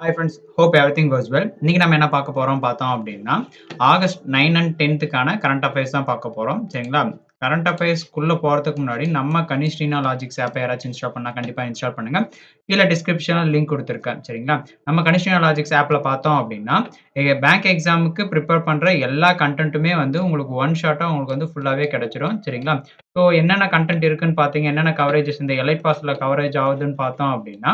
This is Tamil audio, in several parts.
ஹாய் ஃப்ரெண்ட்ஸ், ஹோப் எவ்ரிதிங் கோஸ் வெல். இன்னைக்கு நம்ம என்ன பார்க்க போறோம் பார்த்தோம் அப்படின்னா, ஆகஸ்ட் 9 அண்ட் 10க்கான கரண்ட் அஃபேர்ஸ் தான் பார்க்க போறோம். சரிங்களா? கரண்ட் அஃபேர்ஸ்க்குள்ள போறதுக்கு முன்னாடி நம்ம கனிஷ்டினா லாஜிக்ஸ் ஆப்ப யாராச்சும் இன்ஸ்டால் பண்ணா கண்டிப்பா இன்ஸ்டால் பண்ணுங்க. கீழ டிஸ்கிரிப்ஷன்ல லிங்க் குடுத்துருக்கேன். சரிங்களா? நம்ம கனிஷ்டினா லாஜிக்ஸ் ஆப்ல பார்த்தோம் அப்படின்னா, பேங்க் எக்ஸாமுக்கு பிரிப்பேர் பண்ற எல்லா கன்டென்ட்டுமே வந்து உங்களுக்கு ஒன் ஷாட்டா உங்களுக்கு வந்து ஃபுல்லாவே கிடைச்சிரும். சரிங்களா? ஸோ என்னென்ன கன்டென்ட் இருக்குன்னு பார்த்தீங்க, என்னென்ன கவரேஜஸ் இந்த எலைட் பாஸ்ல கவரேஜ் ஆகுதுன்னு பார்த்தோம் அப்படின்னா,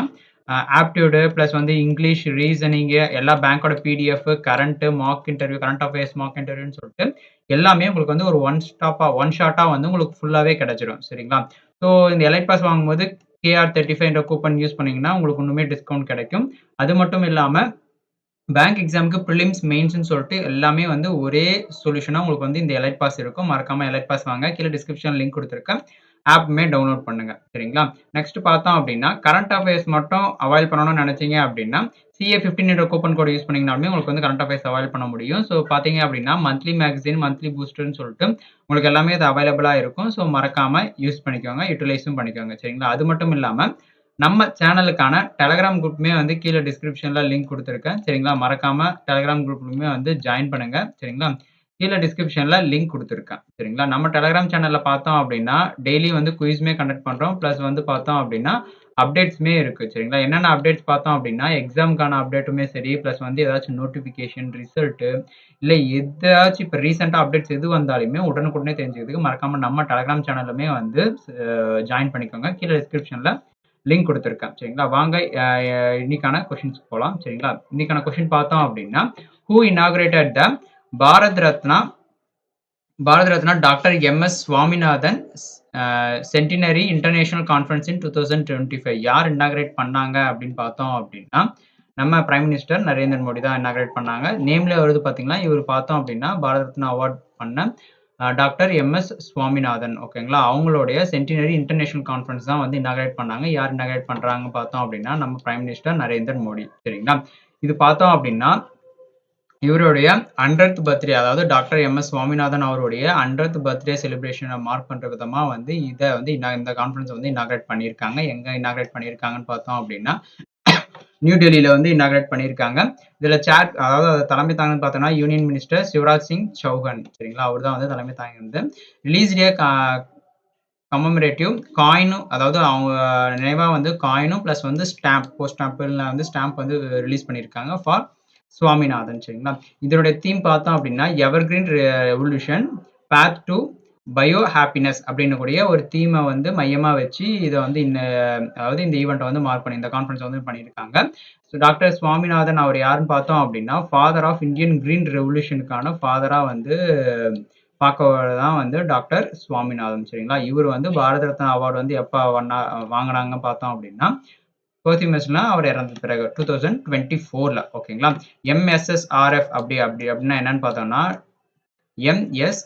ஆப்டிடியூடு பிளஸ் வந்து இங்கிலீஷ், ரீசனிங்கு எல்லா பேங்கோட PDF, current, mark interview, current affairs mark இன்டர்வியூன்னு சொல்லிட்டு எல்லாமே உங்களுக்கு வந்து ஒரு ஒன் ஷாட்டா வந்து உங்களுக்கு ஃபுல்லாவே கிடைச்சிடும். சரிங்களா? ஸோ இந்த எலைட் பாஸ் வாங்கும்போது KR35 என்ற கூப்பன் யூஸ் பண்ணீங்கன்னா உங்களுக்கு இன்னுமே டிஸ்கவுண்ட் கிடைக்கும். அது மட்டும் இல்லாம பேங்க் எக்ஸாமுக்கு பிரிலிம்ஸ், மெயின்ஸ்ன்னு சொல்லிட்டு எல்லாமே வந்து ஒரே சொல்யூஷனா உங்களுக்கு வந்து இந்த எலைட் பாஸ் இருக்கும். மறக்காம எலைட் பாஸ் வாங்க. கீழ டிஸ்கிரிப்ஷன் லிங்க் குடுத்துருக்கேன். ஆப்புமே டவுன்லோட் பண்ணுங்க. சரிங்களா? நெக்ஸ்ட் பார்த்தோம் அப்படின்னா, கரண்ட் அஃபேர்ஸ் மட்டும் அவாய்ட் பண்ணணும்னு நினைச்சீங்க அப்படின்னா, CA15 என்ற கூப்பன் கோட் யூஸ் பண்ணீங்கனாலுமே உங்களுக்கு வந்து கரண்ட் அஃபேர்ஸ் அவாய்ட் பண்ண முடியும். ஸோ பார்த்தீங்க அப்படின்னா, மந்த்லி மேகசின், மந்த்லி பூஸ்டர்ன்னு சொல்லிட்டு உங்களுக்கு எல்லாமே இது அவைலபிளா இருக்கும். ஸோ மறக்காம யூஸ் பண்ணிக்கோங்க. யுட்டிலைஸும் பண்ணிக்கோங்க. சரிங்களா? அது மட்டும் இல்லாம நம்ம சேனலுக்கான டெலகிராம் குரூப்புமே வந்து கீழ டிஸ்கிரிப்ஷன்ல லிங்க் குடுத்துருக்கேன். சரிங்களா? மறக்காம டெலகிராம் குரூப்லயுமே வந்து ஜாயின் பண்ணுங்க. சரிங்களா? கீழ டிஸ்கிரிப்ஷன்ல லிங்க் குடுத்துருக்கேன். சரிங்களா? நம்ம டெலகிராம் சேனல்ல பார்த்தோம் அப்படின்னா, டெய்லி வந்து குயிஸ்மே கண்டக்ட் பண்றோம். பிளஸ் வந்து பார்த்தோம் அப்படின்னா, அப்டேட்ஸ்மே இருக்கு. சரிங்களா? என்னென்ன அப்டேட்ஸ் பார்த்தோம் அப்படின்னா, எக்ஸாம்க்கான அப்டேட்டுமே சரி, பிளஸ் வந்து ஏதாச்சும் நோட்டிஃபிகேஷன், ரிசல்ட்டு இல்ல எதாச்சும் இப்ப ரீசென்ட்டா அப்டேட்ஸ் எது வந்தாலுமே உடனுக்குடனே தெரிஞ்சுக்கிறதுக்கு மறக்காம நம்ம டெலகிராம் சேனலுமே வந்து ஜாயின் பண்ணிக்கோங்க. கீழ டிஸ்கிரிப்ஷன்ல லிங்க் குடுத்துருக்கேன். சரிங்களா? வாங்க இன்னைக்கான கொஸ்டின்ஸ்க்கு போலாம். சரிங்களா? இன்னைக்கான கொஸ்டின் பார்த்தோம் அப்படின்னா, who இனாகரேட்டட் the Bharat Ratna Bharat Ratna doctor M S. Swaminathan centenary international conference இன் 2025 யார் இனாகரேட் பண்ணாங்க அப்படின்னு பார்த்தோம் அப்படின்னா, நம்ம பிரைம் மினிஸ்டர் நரேந்திர மோடி தான் இனாகரேட் பண்ணாங்க. நேம்ல வருது பார்த்தீங்களா, இவர் பார்த்தோம் அப்படின்னா பாரத் ரத்னா அவார்ட் பண்ண டாக்டர் எம்.எஸ். சுவாமிநாதன் ஓகேங்களா? அவங்களுடைய சென்டினரி இன்டர்நேஷனல் கான்ஃபரன்ஸ் தான் வந்து இனாகரேட் பண்ணாங்க. யார் இனாகரேட் பண்றாங்கன்னு பார்த்தோம் அப்படின்னா, நம்ம பிரைம் மினிஸ்டர் நரேந்திர மோடி. சரிங்களா? இது பார்த்தோம் அப்படின்னா, இவருடைய 100த் பர்த்டே அதாவது டாக்டர் எம்.எஸ். சுவாமிநாதன் அவருடைய 100த் பர்த்டே செலிப்ரேஷன மார்க் பண்ற விதமா வந்து இத வந்து இந்த கான்ஃபரன்ஸ் வந்து இனாகரேட் பண்ணியிருக்காங்க. எங்க இனாகரேட் பண்ணியிருக்காங்கன்னு பார்த்தோம் அப்படின்னா, நியூ டெல்லியில வந்து இனாகரேட் பண்ணியிருக்காங்க. இதுல அதாவது தலைமை தாங்கன்னு பார்த்தோம்னா, யூனியன் மினிஸ்டர் சிவராஜ் சிங் சௌஹான் சரிங்களா? அவர் தான் வந்து தலைமை தாங்கி ரிலீஸ் டே கமெமரேட்டிவ் காயினும் அதாவது அவங்க நினைவா வந்து காயினும் பிளஸ் வந்து ஸ்டாம்ப் போஸ்ட் ஸ்டாம்ப்ல வந்து ஸ்டாம்ப் வந்து ரிலீஸ் பண்ணியிருக்காங்க ஃபார் சுவாமிநாதன் சரிங்களா? இதனுடைய தீம் பார்த்தோம் அப்படின்னா evergreen revolution path to bio happiness அப்படின்னு கூடிய ஒரு தீமை வந்து மையமா வச்சு இதை வந்து அதாவது இந்த ஈவெண்ட்டை வந்து மார்க் பண்ணி இந்த கான்ஃபரன்ஸ் வந்து பண்ணியிருக்காங்க. ஸோ டாக்டர் சுவாமிநாதன் அவர் யாருன்னு பார்த்தோம் அப்படின்னா ஃபாதர் ஆஃப் இந்தியன் கிரீன் ரெவல்யூஷனுக்கான ஃபாதரா வந்து பார்க்கவர் தான் வந்து டாக்டர் சுவாமிநாதன் சரிங்களா? இவர் வந்து பாரத ரத்னா அவார்டு வந்து எப்போ வாங்கினாங்க பார்த்தோம் அப்படின்னா கோசிமஸ்லாம் அவர் இறந்த பிறகு 2024ல ஓகேங்களா? எம்எஸ்எஸ்ஆர்எஃப் அப்படின்னா என்னன்னு பார்த்தோம்னா எம்எஸ்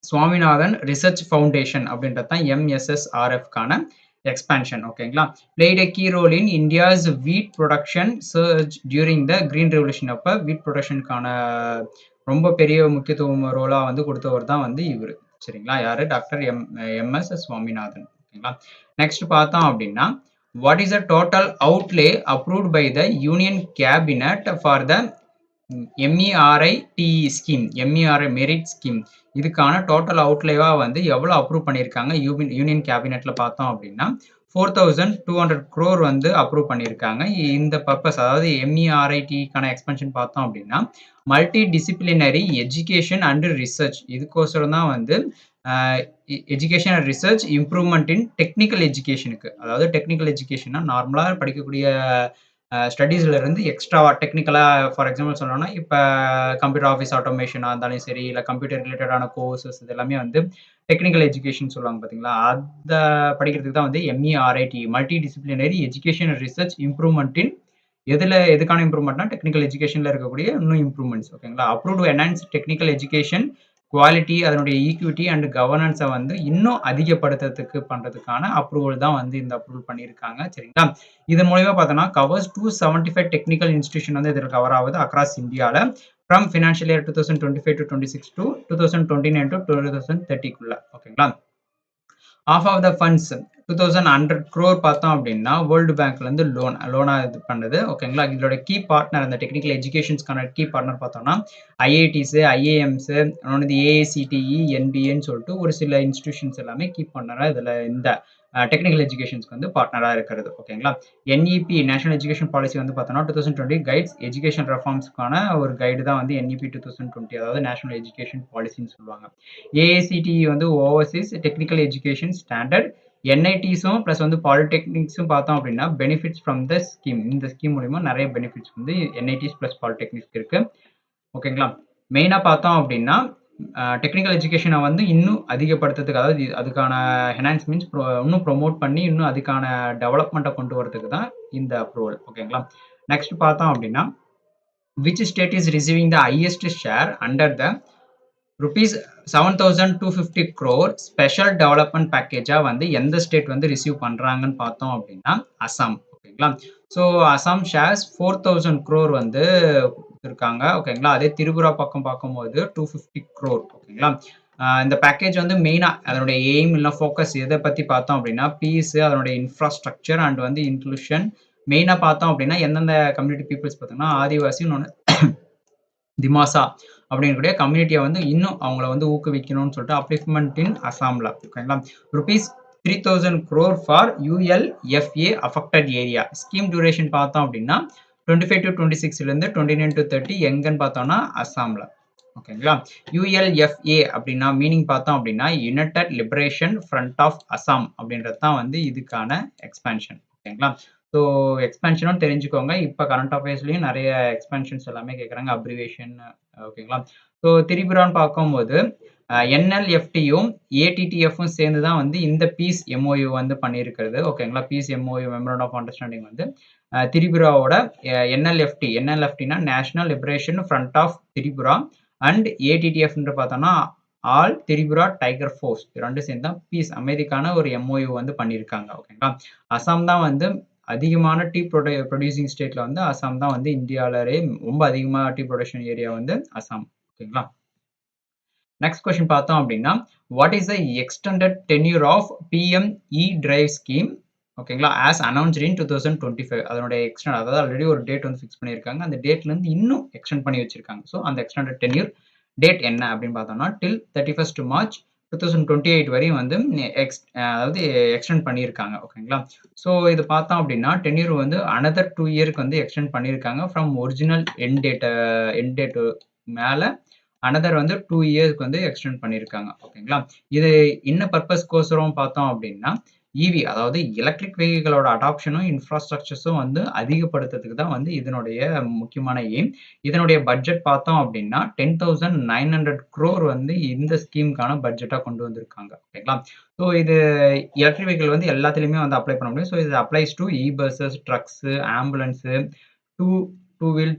சுவாமிநாதன் ரிசர்ச் ஃபவுண்டேஷன் அப்படின்றது தான் எம்எஸ்எஸ்ஆர்எஃப்கான எக்ஸ்பான்ஷன் ஓகேங்களா? Played a key role in India's wheat production surge during the green revolution அப்போ வீட் ப்ரொடக்ஷனுக்கான ரொம்ப பெரிய முக்கியத்துவம் ரோலா வந்து கொடுத்தவர் தான் வந்து இவர் சரிங்களா? யாரு டாக்டர் எம்எஸ் சுவாமிநாதன் ஓகேங்களா? நெக்ஸ்ட் பார்த்தோம் அப்படின்னா what is the total outlay approved by the union cabinet for the MERITE scheme MERI merit scheme இதுக்கான டோட்டல் அவுட்லேவா வந்து எவ்வளோ அப்ரூவ் பண்ணியிருக்காங்க யூனியன் கேபினெட்ல பார்த்தோம் அப்படின்னா 4200 crore வந்து அப்ரூவ் பண்ணியிருக்காங்க. இந்த பர்பஸ் அதாவது MERITக்கான எக்ஸ்பென்ஷன் பார்த்தோம் அப்படின்னா multi disciplinary education and research இதுக்கோசரம் தான் வந்து education and research improvement in technical எஜுகேஷனுக்கு அதாவது டெக்னிக்கல் எஜுகேஷன்னா நார்மலாக படிக்கக்கூடிய ஸ்டடீஸ்ல இருந்து எக்ஸ்ட்ராவா டெக்னிக்கலா ஃபார் எக்ஸாம்பிள் சொல்லணும்னா இப்போ கம்ப்யூட்டர் ஆஃபீஸ் ஆட்டோமேஷனா இருந்தாலும் சரி இல்லை கம்ப்யூட்டர் ரிலேட்டடான கோர்சஸ் இது எல்லாமே வந்து டெக்னிக்கல் எஜுகேஷன் சொல்லுவாங்க பார்த்தீங்களா? அதை படிக்கிறதுக்கு தான் வந்து MERIT multi disciplinary education and research improvement in எதுக்கான இம்ப்ரூவ்மெண்ட்னா டெக்னிக்கல் எஜுகேஷன்ல இருக்கக்கூடிய இன்னும் இம்ப்ரூவ்மெண்ட்ஸ் ஓகேங்களா? Approved enhance technical education quality அதனுடைய ஈக்விட்டி அண்ட் கவர்னன்ஸை வந்து இன்னும் அதிகப்படுத்துறதுக்கு பண்றதுக்கான அப்ரூவல் தான் வந்து இந்த அப்ரூவல் பண்ணியிருக்காங்க சரிங்களா? இதன் மூலமா பார்த்தோம்னா கவர்ஸ் 275 டெக்னிக்கல் இன்ஸ்டிடியூஷன் வந்து இதில் கவர் ஆகுது அக்ராஸ் இந்தியாவில் from financial year 2025 to 26 to 2029 to 2030க்குள்ள ஓகேங்களா? Half of the funds 2100 crore பார்த்தோம் அப்படின்னா வேர்ல்டு பேங்க்ல இருந்து லோனா இது பண்ணுது. ஓகேங்களா. இதோட கீ பார்ட்னர் அந்த டெக்னிக்கல் எஜுகேஷன்ஸ்க்கான கீ பார்ட்னர் பார்த்தோம்னா ஐஐடிஸ், ஐஏஎம்ஸ், இன்னொன்னு ஏஐசிடிஇ, என்பிஏன்னு சொல்லிட்டு ஒரு சில இன்ஸ்டிடியூஷன்ஸ் எல்லாமே கீ பார்ட்னரா இதுல இந்த டெக்னிக்கல் எஜுகேஷன்ஸ்க்கு வந்து பார்ட்னரா இருக்கிறது. ஓகேங்களா. என்இபி நேஷனல் எஜுகேஷன் பாலிசி வந்து பார்த்தோம்னா 2020 கைட்ஸ் எஜுகேஷன் ரெஃபார்ம்ஸ்க்கான ஒரு கைடு தான் வந்து என்இபி 2020, அதாவது நேஷனல் எஜுகேஷன் பாலிசின்னு சொல்லுவாங்க. ஏஐசிடிஇ வந்து ஓவர்சீஸ் டெக்னிக்கல் எஜுகேஷன் ஸ்டாண்டர்ட். என்ஐடிஸும் ப்ளஸ் வந்து பாலிடெக்னிக்ஸும் பார்த்தோம் அப்படின்னா பெனிஃபிட்ஸ் ஃப்ரம் த ஸ்கீம். இந்த ஸ்கீம் மூலியமா நிறைய பெனிஃபிட்ஸ் வந்து என்ஐடிஸ் ப்ளஸ் பாலிடெக்னிக்ஸ்க்கு இருக்கு. ஓகேங்களா. மெயினா பார்த்தோம் அப்படின்னா டெக்னிக்கல் எஜுகேஷனை வந்து இன்னும் அதிகப்படுத்துறதுக்கு, அதாவது அதுக்கான என்ஹான்ஸ்மெண்ட்ஸ் இன்னும் ப்ரொமோட் பண்ணி இன்னும் அதுக்கான டெவலப்மெண்ட்டை கொண்டு வரதுக்கு தான் இந்த அப்ரூவல். ஓகேங்களா. நெக்ஸ்ட் பார்த்தோம் அப்படின்னா which state is receiving the highest share under the rupees 7250 crore special development பேக்கேஜா வந்து எந்த ஸ்டேட் வந்து ரிசீவ் பண்றாங்கன்னு பார்த்தோம் அப்படின்னா அசாம். ஓகேங்களா. ஸோ அசாம் ஷேர்ஸ் 4000 crore வந்து இருக்காங்க. ஓகேங்களா. அதே திரிபுரா பக்கம் பார்க்கும்போது 250 crore. ஓகேங்களா. இந்த பேக்கேஜ் வந்து மெயினா அதனுடைய எய்ம் இல்லை ஃபோக்கஸ் எதை பத்தி பார்த்தோம் அப்படின்னா பீஸ், அதனுடைய இன்ஃப்ராஸ்ட்ரக்சர் அண்ட் வந்து இன்க்ளூஷன். மெயினா பார்த்தோம் அப்படின்னா எந்தெந்த கம்யூனிட்டி பீப்புள்ஸ் பார்த்தோம்னா ஆதிவாசி, இன்னொன்று திமாசா அப்படிங்கக்கூடிய கம்யூனிட்டியை வந்து இன்னும் அவங்கள வந்து ஊக்குவிக்கணும்னு சொல்லிட்டு அப்லிஃப்ட்மெண்ட் இன் அசாம்ல. ஓகேங்களா. Rupees 3000 crore for ULFA affected area. Scheme duration பார்த்தோம் அப்படின்னா 25 to 26ல இருந்து 29 to 30 எங்கன்னு பார்த்தோம்னா அசாம்ல. ஓகேங்களா. ULFA அப்படின்னா மீனிங் பார்த்தோம் அப்படின்னா united liberation front of Assam அப்படின்றது தான் வந்து இதுக்கான எக்ஸ்பென்ஷன். ஓகேங்களா. ஸோ எக்ஸ்பென்ஷனும் தெரிஞ்சுக்கோங்க. இப்போ கரண்ட் அஃபேர்ஸ்லையும் நிறைய எக்ஸ்பென்ஷன்ஸ் எல்லாமே கேட்குறாங்க, அப்ரிவேஷன். ஓகேங்களா. ஸோ திரிபுரான்னு பார்க்கும்போது NLFTயும் ATTFும் சேர்ந்து தான் வந்து இந்த பீஸ் MOU வந்து பண்ணியிருக்கிறது. ஓகேங்களா. Peace MOU memorandum of understanding வந்து திரிபுராவோட NLFTனா national liberation front of Tripura and ATTFன்ற பார்த்தோம்னா ஆல் திரிபுரா டைகர் ஃபோர்ஸ். ரெண்டும் சேர்ந்து தான் பீஸ் அமைதிக்கான ஒரு MOU வந்து பண்ணியிருக்காங்க. ஓகேங்களா. அசாம் தான் வந்து அதிகமான டீ ப்ரொடியூசிங் ஸ்டேட்ல வந்து அசாம் தான் வந்து இந்தியாவிலே ரொம்ப அதிகமாக டீ ப்ரொடக்ஷன் ஏரியா வந்து அசாம். ஓகேங்களா. நெக்ஸ்ட் கொஸ்டின் பார்த்தோம் அப்படின்னா what is the extended tenure of PME drive scheme. ஓகேங்களா. As announced in 2025. அதனுடைய எக்ஸ்டெண்ட், அதாவது ஆல்ரெடி ஒரு டேட் வந்து ஃபிக்ஸ் பண்ணியிருக்காங்க. அந்த டேட்ல இருந்து இன்னும் எக்ஸ்டெண்ட் பண்ணி வச்சிருக்காங்க. ஸோ அந்த எக்ஸ்டெண்டட் டென்யூர் டேட் என்ன அப்படின்னு பார்த்தோம்னா டில் 31st March 2028 வரையும் வந்து அதாவது எக்ஸ்டெண்ட் பண்ணியிருக்காங்க. ஓகேங்களா. ஸோ இது பார்த்தோம் அப்படின்னா டென்யூர் வந்து அனதர் 2 இயருக்கு வந்து எக்ஸ்டெண்ட் பண்ணியிருக்காங்க ஃப்ரம் ஒரிஜினல் எண்ட் டேட் மேலே அனதர் வந்து 2 இயர்ஸ்க்கு வந்து எக்ஸ்டெண்ட் பண்ணியிருக்காங்க. ஓகேங்களா. இது என்ன பர்பஸ்க்கோசரம் பார்த்தோம் அப்படின்னா EV, அதாவது எலக்ட்ரிக் வெஹிக்கிளோட அடாப்ஷனும் இன்ஃப்ராஸ்ட்ரக்சர்ஸும் வந்து அதிகப்படுத்துறதுக்கு தான் வந்து இதனுடைய முக்கியமான எய்ம். இதனுடைய பட்ஜெட் பார்த்தோம் அப்படின்னா 10,900 crore வந்து இந்த ஸ்கீமுக்கான பட்ஜெட்டா கொண்டு வந்திருக்காங்க. ஓகேங்களா. ஸோ இது எலக்ட்ரிக் வெஹிக்கிள் வந்து எல்லாத்துலேயுமே வந்து அப்ளை பண்ண முடியும். ஸோ இது applies to buses, trucks, ambulance, two wheeler,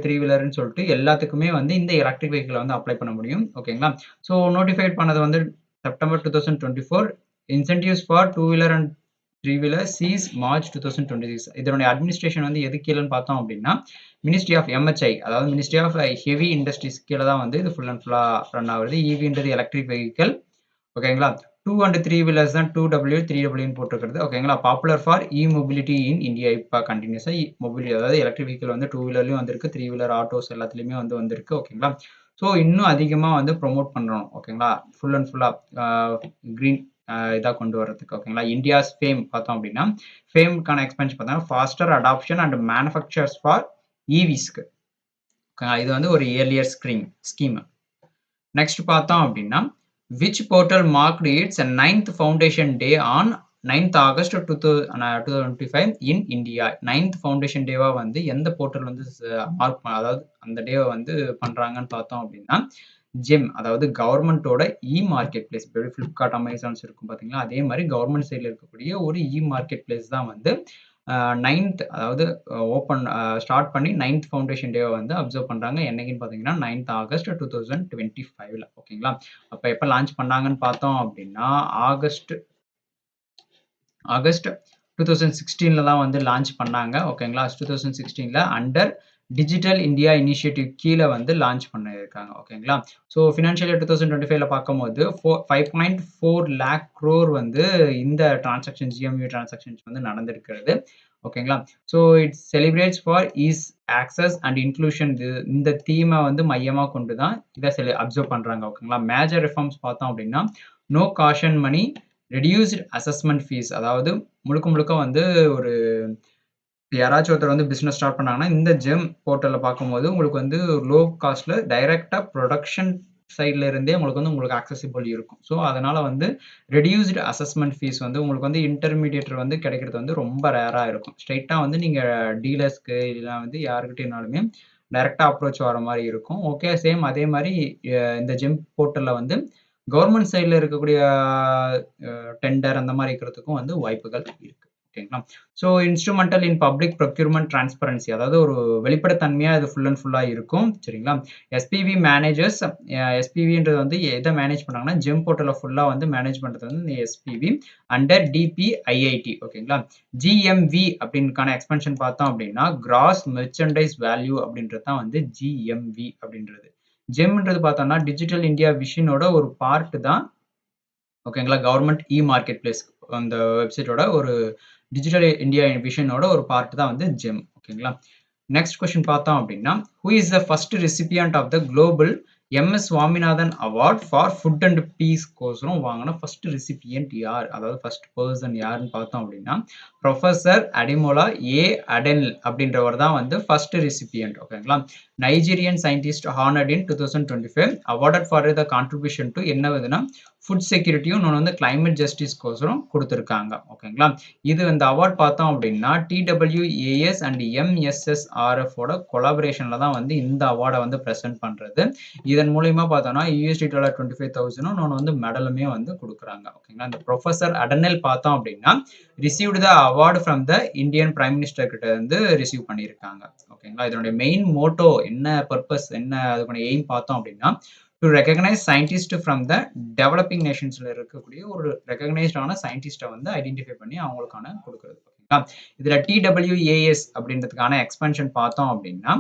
three வீலர்னு சொல்லிட்டு எல்லாத்துக்குமே வந்து இந்த எலக்ட்ரிக் வெஹிக்கிளை வந்து அப்ளை பண்ண முடியும். ஓகேங்களா. ஸோ நோட்டிஃபைட் பண்ணது வந்து September 2024. Incentives for two wheeler and three wheeler ceases March 2026. இதனுடைய அட்மினிஸ்ட்ரேஷன் வந்து எது கீழேன்னு பார்த்தோம் அப்படின்னா மினிஸ்ட்ரி ஆஃப் MHI, அதாவது மினிஸ்ட்ரி ஆஃப் ஹெவி இண்டஸ்ட்ரீஸ் கீழே தான் வந்து இது ஃபுல் அண்ட் ஃபுல்லாக ரன் ஆகுது. EVன்றது எலக்ட்ரிக் வெஹிக்கிள். ஓகேங்களா. 2 and 3 வீலர்ஸ் தான் 2W 3Wன்னு போட்டிருக்கிறது. ஓகேங்களா. Popular for mobility in India. இப்போ கண்டினியூஸாக மொபிலிட்டி, அதாவது எலக்ட்ரிக் வெஹிக்கிள் வந்து 2 வீலர்லையும் வந்திருக்கு, 3 வீலர் ஆட்டோஸ் எல்லாத்துலேயுமே வந்து வந்திருக்கு. ஓகேங்களா. ஸோ இன்னும் அதிகமாக வந்து ப்ரொமோட் பண்ணுறோம். ஓகேங்களா. ஃபுல் அண்ட் ஃபுல்லாக க்ரீன் இதாக கொண்டு வரதுக்கு. ஓகேங்களா. இந்தியாஸ் ஃபேம் பார்த்தோம் அப்படின்னா ஃபேமுக்கான எக்ஸ்பென்ஷன் பார்த்தோம்னா faster adoption and manufactures for EVஸ்க்கு. ஓகேங்களா. இது வந்து ஒரு இயர்லியர் ஸ்கீம். நெக்ஸ்ட் பார்த்தோம் அப்படின்னா which portal marked its 9th foundation day on 9th August 2025 in India. 9th foundation டேவா வந்து எந்த போர்ட்டல் வந்து மார்க், அதாவது அந்த டேவை வந்து பண்றாங்கன்னு பார்த்தோம் அப்படின்னா ஜெம், அதாவது கவர்மெண்டோட மார்க்கெட் பிளேஸ். ஃப்ளிப்கார்ட், அமேசான்ஸ் இருக்கும் பார்த்தீங்களா, அதே மாதிரி கவர்மெண்ட் சைடில் இருக்கக்கூடிய ஒரு மார்க்கெட் பிளேஸ் தான் வந்து 9th, அதாவது ஸ்டார்ட் பண்ணி 9th ஃபவுண்டேஷன் டேவை வந்து அப்சர்வ் பண்ணுறாங்க. என்னைக்குன்னு பார்த்தீங்கன்னா 9th August 2025. ஓகேங்களா. அப்போ எப்போ லான்ச் பண்ணாங்கன்னு பார்த்தோம் அப்படின்னா ஆகஸ்ட் 2016 தான் வந்து லான்ச் பண்ணாங்க. ஓகேங்களா. 2016 அண்டர் டிஜிட்டல் இந்தியா இனிஷியேட்டிவ் கீழ வந்து லான்ச் பண்ணியிருக்காங்க. ஓகேங்களா? ஸோ ஃபினான்ஷியல் இயர் 2025ல பார்க்கும்போது 5.4 லேக் crore வந்து இந்த டிரான்சாக்ஷன் GMV டிரான்சாக்ஷன்ஸ் வந்து நடந்திருக்கிறது. ஓகேங்களா? So it celebrates for ease access and inclusion இந்த தீம வந்து மையமா கொண்டு தான் இத அப்சர்வ் பண்றாங்க. ஓகேங்களா? மேஜர் ரிஃபார்ம்ஸ் பார்த்தோம் அப்படின்னா, நோ காஷன் மணி, ரெடியூஸ்ட் அசஸ்மென்ட் ஃபீஸ் அதாவது முழுக்க முழுக்க வந்து ஒரு யாராச்சும் ஒருத்தர் வந்து பிசினஸ் ஸ்டார்ட் பண்ணாங்கன்னா, இந்த ஜெம் போர்ட்டல்ல பார்க்கும்போது உங்களுக்கு வந்து லோ காஸ்ட்ல டைரக்ட்டா புரொடக்ஷன் சைட்ல இருந்தே உங்களுக்கு ஆக்சஸிபிள் இருக்கும். ஸோ, அதனால வந்து ரெடியூஸ்ட் அசஸ்மென்ட் ஃபீஸ் வந்து உங்களுக்கு வந்து இன்டர்மீடியேட்டர் வந்து கிடைக்கிறது வந்து ரொம்ப ரேரா இருக்கும். ஸ்ட்ரெய்ட்டா வந்து நீங்க டீலர்ஸ்க்கு இல்ல வந்து யார்கிட்டனாலுமே டைரக்ட்டா அப்ரோச் வர மாரி இருக்கும். ஓகே, சேம் அதே மாரி இந்த ஜெம் போர்ட்டல்ல வந்து கவர்ன்மென்ட் சைட்ல இருக்கக்கூடிய டெண்டர் அந்த மாரி இருக்கிறதுக்கும் வந்து வாய்ப்புகள் இருக்கு. ஓகேங்களா? So instrumental in public procurement transparency அதாவது ஒரு வெளிப்படைத்தன்மையா இது ஃபுல் அண்ட் ஃபுல்லா இருக்கும். சரிங்களா? எஸ்பிவி மேனேஜர்ஸ் எஸ்பிவின்றது வந்து எத மேனேஜ் பண்ணாங்கன்னா, ஜெம் போர்ட்டல ஃபுல்லா வந்து மேனேஜ் பண்றது வந்து இந்த எஸ்பிவி அண்டர் டிபிஐஐடி. ஓகேங்களா? ஜிஎம்வி அப்படின்னுக்கான எக்ஸ்பென்ஷன் பார்த்தோம் அப்படின்னா, கிராஸ் மெர்ச்சன்டைஸ் வேல்யூ அப்படின்றது தான் வந்து ஜிஎம்வி அப்படின்றது. ஜெம்ன்றது பார்த்தோம்னா, டிஜிட்டல் இந்தியா விஷனோட ஒரு பார்ட் தான். ஓகேங்களா? கவர்ன்மென்ட் மார்க்கெட் பிளேஸ் அந்த வெப்சைட்டோட ஒரு டிஜிட்டல் இந்தியா விஷனோட ஒரு பார்ட் தான் வந்து ஜெம். ஓகேங்களா? நெக்ஸ்ட் கொஸ்டின் பார்த்தோம் அப்படின்னா, who is the first recipient of the global M S. Swaminathan award for food and peace கோசரம் வாங்குன ஃபர்ஸ்ட் ரெசிபியன்ட் யார்? அதாவது ஃபர்ஸ்ட் பெர்சன் யாருன்னு பார்த்தோம் அப்படின்னா, புரொஃபசர் அடிமோலா அடெல் அப்படின்றவர் தான் வந்து ஃபர்ஸ்ட் ரெசிபியன்ட். ஓகேங்களா? Nigerian scientist honoured in 2025 awarded for the contribution to என்னதுன்னா, ஃபுட் செக்யூரிட்டியும் இன்னொன்னு வந்து கிளைமேட் ஜஸ்டிஸ் கோசரம் குடுத்திருக்காங்க. ஓகேங்களா? இது இந்த அவார்ட் பார்த்தோம் அப்படின்னா, TWAS அண்ட் MSSRF ஓட கொலாபரேஷன்ல தான் வந்து இந்த அவார்ட வந்து பிரசன்ட் பண்றது. இதன் மூலியமா பார்த்தோம்னா, $25,000 இன்னொன்னு வந்து மெடலுமே வந்து குடுக்குறாங்க. ஓகேங்களா? இந்த புரொஃபசர் அடனெல் பார்த்தோம் அப்படின்னா, received the award from the Indian prime minister கிட்ட இருந்து ரிசீவ் பண்ணியிருக்காங்க. ஓகேங்களா? இதனுடைய மெயின் மோட்டோ என்ன பர்ப்பஸ் என்ன அதுக்கான எய்ம் பார்த்தோம் அப்படின்னா, to recognise scientist from the developing நேஷன்ஸ்ல இருக்கக்கூடிய ஒரு ரெகக்னைஸ்டான சயின்டிஸ்ட்ட வந்து ஐடென்டிஃபை பண்ணி அவங்களுக்கான குடுக்குறது. ஓகேங்களா? இதுல TWAS அப்படின்றதுக்கான எக்ஸ்பென்ஷன் பார்த்தோம் அப்படின்னா,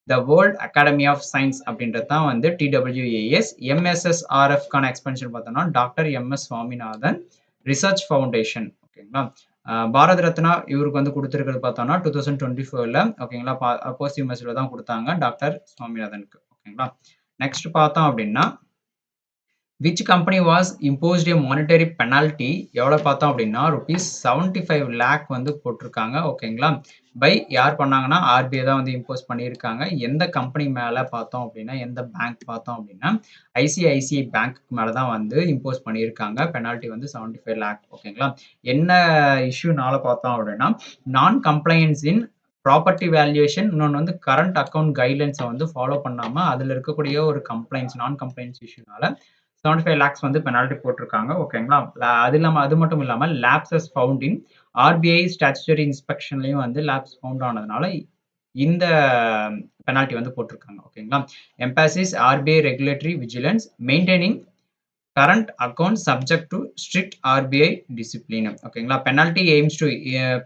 the world academy of science அப்படின்றது தான் வந்து TWAS. MSSRFக்கான எக்ஸ்பென்ஷன் பார்த்தோம்னா, doctor M S. Swaminathan research foundation. ஓகேங்களா? பாரத் ரத்னா இவருக்கு வந்து குடுத்திருக்கிறது பார்த்தோம்னா 2024ல ஓகேங்களா? போஸ்ட்ஹியூமஸ்ல தான் குடுத்தாங்க டாக்டர் சுவாமிநாதனுக்கு. ஓகேங்களா? நெக்ஸ்ட் பார்த்தோம் அப்படின்னா, which company was imposed a monetary penalty எவ்வளோ பார்த்தோம் அப்படின்னா, ₹75 லேக் வந்து போட்டிருக்காங்க. ஓகேங்களா? பை யார் பண்ணாங்கன்னா, ஆர்பிஐ தான் வந்து இம்போஸ் பண்ணியிருக்காங்க. எந்த கம்பெனி மேல பார்த்தோம் அப்படின்னா, எந்த பேங்க் பார்த்தோம் அப்படின்னா, ஐசிஐசிஐ பேங்க்க்கு மேல தான் வந்து இம்போஸ் பண்ணியிருக்காங்க. பெனால்டி வந்து 75 லேக். ஓகேங்களா? என்ன இஷ்யூனால பார்த்தோம் அப்படின்னா, நான் கம்ப்ளையன்ஸ் இன் ப்ராப்பர்ட்டி வேல்யூவேஷன் இன்னொன்னு வந்து கரண்ட் அக்கவுண்ட் கைட்லைன்ஸ வந்து ஃபாலோ பண்ணாம, அதுல இருக்கக்கூடிய ஒரு நான் கம்ப்ளையன்ஸ் இஷ்யூனால 75 லேக்ஸ் வந்து பெனால்டி போட்டிருக்காங்க. ஓகேங்களா? அது மட்டும் இல்லாம lapses found in RBI statutory இன்ஸ்பெக்ஷன்லயும் வந்து லேப்ஸ் ஃபவுண்ட் ஆனதுனால இந்த பெனால்டி வந்து போட்டிருக்காங்க. ஓகேங்களா? Emphasis RBI regulatory vigilance maintaining current account subject to strict RBI discipline. ஓகேங்களா?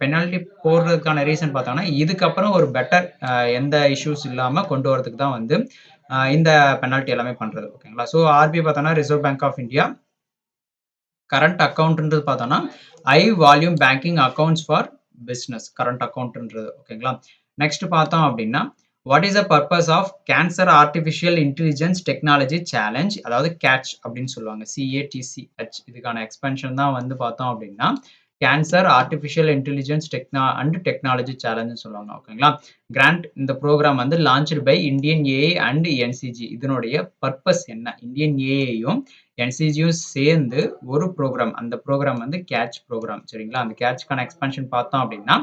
பெனால்டி போடுறதுக்கான ரீசன் பார்த்தோம்னா, இதுக்கப்புறம் ஒரு பெட்டர் எந்த இஷ்யூஸ் இல்லாம கொண்டு வரதுக்கு தான் வந்து இந்த பெனால்டி எல்லாமே பண்றது. ஓகேங்களா? ஸோ ஆர்பிஐ பார்த்தோம்னா, reserve bank of India current அக்கவுண்ட்ன்றது பார்த்தோம்னா, high volume banking accounts for business current அக்கவுண்ட்ன்றது. ஓகேங்களா? நெக்ஸ்ட் பார்த்தோம் அப்படின்னா, what is the purpose of cancer artificial intelligence technology challenge அதாவது கேட்ச் அப்படின்னு சொல்லுவாங்க. CATCH இதுக்கான எக்ஸ்பென்ஷன் தான் வந்து பார்த்தோம் அப்படின்னா, கேன்சர் ஆர்டிஃபிஷியல் இன்டெலிஜென்ஸ் டெக்னாலஜி சேலஞ்சுன்னு சொல்லுவாங்க. ஓகேங்களா? கிராண்ட் இந்த ப்ரோகிராம் வந்து launched by Indian AI and NCG. இதனுடைய பர்ப்பஸ் என்ன? இந்தியன் ஏஐயும் என்சிஜியும் சேர்ந்து ஒரு ப்ரோகிராம். அந்த ப்ரோகிராம் வந்து கேட்ச் ப்ரோகிராம். சரிங்களா? அந்த கேட்ச்க்கான எக்ஸ்பென்ஷன் பார்த்தோம் அப்படின்னா,